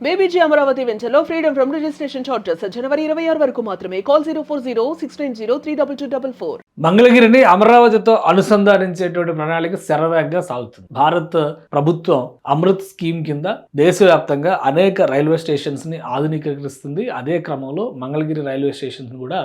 బేబీజీ అమరావతి వెంచర్లో freedom from registration charges జనవరి 26 వరకు మాత్రమే. కాల్ 04069032244. మంగళగిరిని అమరావతితో అనుసంధానించేటువంటి ప్రణాళిక శరవేగంగా సాగుతుంది. భారత్ ప్రభుత్వం అమృత్ స్కీమ్ కింద దేశవ్యాప్తంగా అనేక రైల్వే స్టేషన్స్ ని ఆధునీకరిస్తుంది. అదే క్రమంలో మంగళగిరి రైల్వే స్టేషన్ కూడా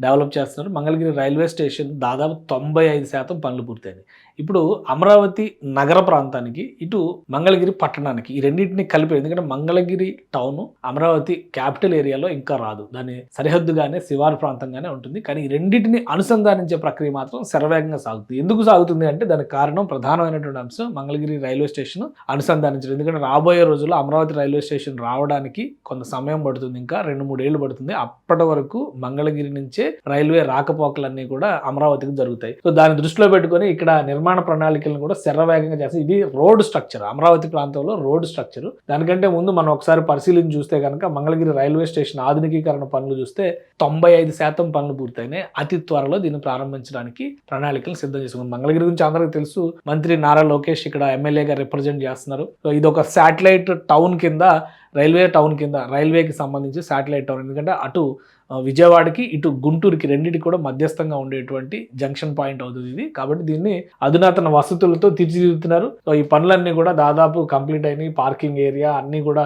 డెవలప్ చేస్తున్నారు. మంగళగిరి రైల్వే స్టేషన్ దాదాపు 95% పనులు పూర్తయింది. ఇప్పుడు అమరావతి నగర ప్రాంతానికి, ఇటు మంగళగిరి పట్టణానికి, ఈ రెండింటిని కలిపి, ఎందుకంటే మంగళగిరి టౌన్ అమరావతి క్యాపిటల్ ఏరియాలో ఇంకా రాదు, దాని సరిహద్దుగానే శివారు ప్రాంతంగానే ఉంటుంది. కానీ ఈ రెండింటిని అనుసంధానించే ప్రక్రియ మాత్రం శరవేగంగా సాగుతుంది. ఎందుకు సాగుతుంది అంటే దానికి కారణం, ప్రధానమైనటువంటి అంశం మంగళగిరి రైల్వే స్టేషన్ అనుసంధానించడం. ఎందుకంటే రాబోయే రోజుల్లో అమరావతి రైల్వే స్టేషన్ రావడానికి కొంత సమయం పడుతుంది, ఇంకా 2-3 ఏళ్ళు పడుతుంది. అప్పటి వరకు మంగళగిరి నుంచే రైల్వే రాకపోకలన్నీ కూడా అమరావతికి జరుగుతాయి. సో దాన్ని దృష్టిలో పెట్టుకొని ఇక్కడ నిర్మాణ ప్రణాళికలను కూడా శరవేగంగా చేస్తారు. ఇది రోడ్ స్ట్రక్చర్, అమరావతి ప్రాంతంలో రోడ్ స్ట్రక్చర్. దానికంటే ముందు మనం ఒకసారి పరిశీలించి చూస్తే కనుక మంగళగిరి రైల్వే స్టేషన్ ఆధునికీకరణ పనులు చూస్తే 95% పనులు పూర్తయినాయి. అతి త్వరలో దీన్ని ప్రారంభించడానికి ప్రణాళికలు సిద్ధం చేసుకుంది. మంగళగిరి గురించి అందరికీ తెలుసు, మంత్రి నారా లోకేష్ ఇక్కడ ఎమ్మెల్యేగా రిప్రజెంట్ చేస్తున్నారు. సో ఇది ఒక శాటిలైట్ టౌన్ కింద, రైల్వే టౌన్ కింద, రైల్వేకి సంబంధించి శాటిలైట్ టౌన్. ఎందుకంటే అటు విజయవాడకి, ఇటు గుంటూరుకి రెండింటికి కూడా మధ్యస్థంగా ఉండేటువంటి జంక్షన్ పాయింట్ అవుతుంది ఇది. కాబట్టి దీన్ని అధునాతన వసతులతో తీర్చిదిద్దుతున్నారు. సో ఈ పనులన్నీ కూడా దాదాపు కంప్లీట్ అయినాయి. పార్కింగ్ ఏరియా అన్నీ కూడా,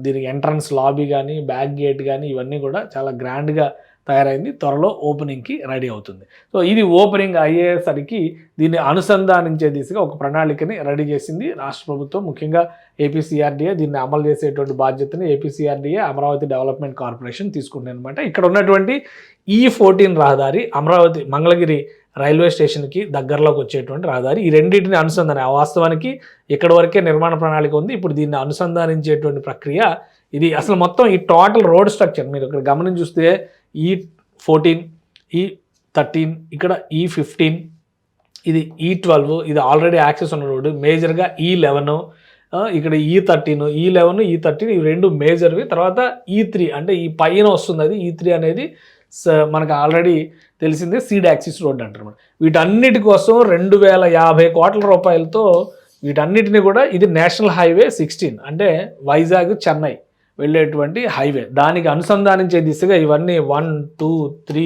దీనికి ఎంట్రన్స్ లాబీ కానీ, బ్యాక్ గేట్ కానీ, ఇవన్నీ కూడా చాలా గ్రాండ్గా తయారైంది. త్వరలో ఓపెనింగ్కి రెడీ అవుతుంది. సో ఇది ఓపెనింగ్ అయ్యేసరికి దీన్ని అనుసంధానించే దిశగా ఒక ప్రణాళికని రెడీ చేసింది రాష్ట్ర ప్రభుత్వం. ముఖ్యంగా ఏపీసీఆర్డీఏ దీన్ని అమలు చేసేటువంటి బాధ్యతని ఏపీసీఆర్డీఏ, అమరావతి డెవలప్మెంట్ కార్పొరేషన్ తీసుకుంటుంది అనమాట. ఇక్కడ ఉన్నటువంటి E14 రహదారి అమరావతి మంగళగిరి రైల్వే స్టేషన్కి దగ్గరలోకి వచ్చేటువంటి రహదారి. ఈ రెండింటిని అనుసంధానం, వాస్తవానికి ఇక్కడ వరకే నిర్మాణ ప్రణాళిక ఉంది. ఇప్పుడు దీన్ని అనుసంధానించేటువంటి ప్రక్రియ ఇది. అసలు మొత్తం ఈ టోటల్ రోడ్ స్ట్రక్చర్ మీరు ఇక్కడ గమనించి చూస్తే E14, E13, ఇక్కడ E15, ఇది E12, ఇది ఆల్రెడీ యాక్సెస్ ఉన్న రోడ్డు. మేజర్గా E11, ఇక్కడ E13, ఇవి రెండు మేజర్వి. తర్వాత E3 అంటే ఈ పైన వస్తుంది, అది E3 అనేది మనకు ఆల్రెడీ తెలిసిందే సీడ్ యాక్సిస్ రోడ్ అంటారు. వీటన్నిటి కోసం 2050 కోట్ల రూపాయలతో వీటన్నిటిని కూడా, ఇది నేషనల్ హైవే 16 అంటే వైజాగ్ చెన్నై వెళ్ళేటువంటి హైవే, దానికి అనుసంధానించే దిశగా ఇవన్నీ 1, 2, 3,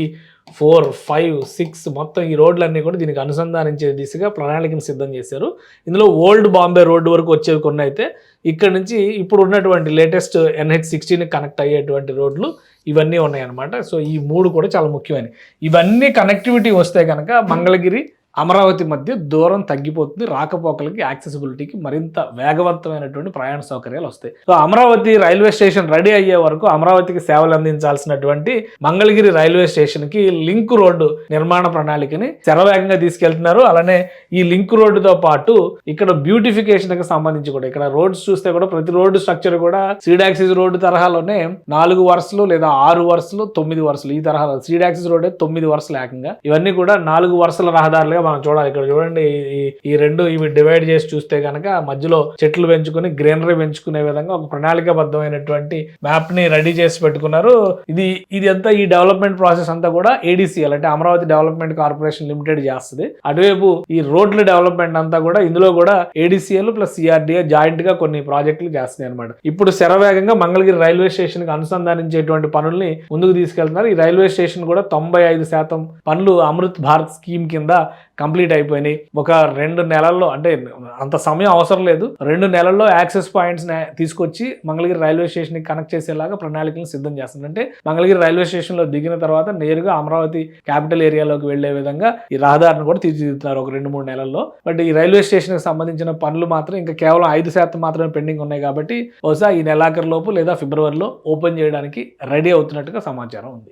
4, 5, 6 మొత్తం ఈ రోడ్లన్నీ కూడా దీనికి అనుసంధానించే దిశగా ప్రణాళికను సిద్ధం చేశారు. ఇందులో ఓల్డ్ బాంబే రోడ్డు వరకు వచ్చేవి కొన్ని అయితే, ఇక్కడ నుంచి ఇప్పుడు ఉన్నటువంటి లేటెస్ట్ NH16 కనెక్ట్ అయ్యేటువంటి రోడ్లు ఇవన్నీ ఉన్నాయన్నమాట. సో ఈ 3 కూడా చాలా ముఖ్యమైనవి. ఇవన్నీ కనెక్టివిటీ వస్తే కనుక మంగళగిరి అమరావతి మధ్య దూరం తగ్గిపోతుంది, రాకపోకలకి, యాక్సెసిబిలిటీకి మరింత వేగవంతమైనటువంటి ప్రయాణ సౌకర్యాలు వస్తాయి. So Amaravati railway station ready అయ్యే వరకు అమరావతికి సేవలు అందించాల్సినటువంటి మంగళగిరి రైల్వే స్టేషన్కి లింక్ రోడ్డు నిర్మాణ ప్రణాళికని శరవేగంగా తీసుకెళ్తున్నారు. అలానే ఈ లింక్ రోడ్డుతో పాటు ఇక్కడ బ్యూటిఫికేషన్కి సంబంధించి కూడా, ఇక్కడ రోడ్స్ చూస్తే కూడా ప్రతి రోడ్డు స్ట్రక్చర్ కూడా సీడ్ యాక్సిస్ రోడ్డు తరహాలోనే 4 వరుసలు లేదా 6 వరుసలు, 9 వరుసలు, ఈ తరహాలో సీడ్ యాక్సిస్ రోడ్ 9 వరుసలు ఏకంగా. ఇవన్నీ కూడా 4 వరుసల రహదారులుగా మనం చూడాలి. ఇక్కడ చూడండి, ఈ రెండు ఇవి డివైడ్ చేసి చూస్తే కనుక మధ్యలో చెట్లు పెంచుకుని, గ్రీనరీ పెంచుకునే విధంగా ఒక ప్రణాళికాబద్ధమైనటువంటి మ్యాప్ ని రెడీ చేసి పెట్టుకున్నారు. ఇది అంతా, ఈ డెవలప్మెంట్ ప్రాసెస్ అంతా కూడా ADCL అంటే అమరావతి డెవలప్మెంట్ కార్పొరేషన్ లిమిటెడ్ చేస్తుంది. అటువైపు ఈ రోడ్ల డెవలప్మెంట్ అంతా కూడా, ఇందులో కూడా ADCL ప్లస్ CRDA జాయింట్ గా కొన్ని ప్రాజెక్టులు చేస్తున్నాయి అనమాట. ఇప్పుడు శరవేగంగా మంగళగిరి రైల్వే స్టేషన్ కి అనుసంధానించేటువంటి పనుల్ని ముందుకు తీసుకెళ్తున్నారు. ఈ రైల్వే స్టేషన్ కూడా 95% పనులు అమృత్ భారత్ స్కీమ్ కింద కంప్లీట్ అయిపోయినాయి. ఒక 2 నెలల్లో, అంటే అంత సమయం అవసరం లేదు, 2 నెలల్లో యాక్సెస్ పాయింట్స్ తీసుకొచ్చి మంగళగిరి రైల్వే స్టేషన్ కి కనెక్ట్ చేసేలాగా ప్రణాళికలను సిద్ధం చేస్తుంది. అంటే మంగళగిరి రైల్వే స్టేషన్ లో దిగిన తర్వాత నేరుగా అమరావతి క్యాపిటల్ ఏరియాలోకి వెళ్లే విధంగా ఈ రహదారిని కూడా తీర్చిదిద్దుతున్నారు ఒక 2-3 నెలల్లో. బట్ ఈ రైల్వే స్టేషన్ కి సంబంధించిన పనులు మాత్రం ఇంకా కేవలం 5% మాత్రమే పెండింగ్ ఉన్నాయి. కాబట్టి బహుశా ఈ నెలాఖరు లోపు లేదా ఫిబ్రవరిలో ఓపెన్ చేయడానికి రెడీ అవుతున్నట్టుగా సమాచారం ఉంది.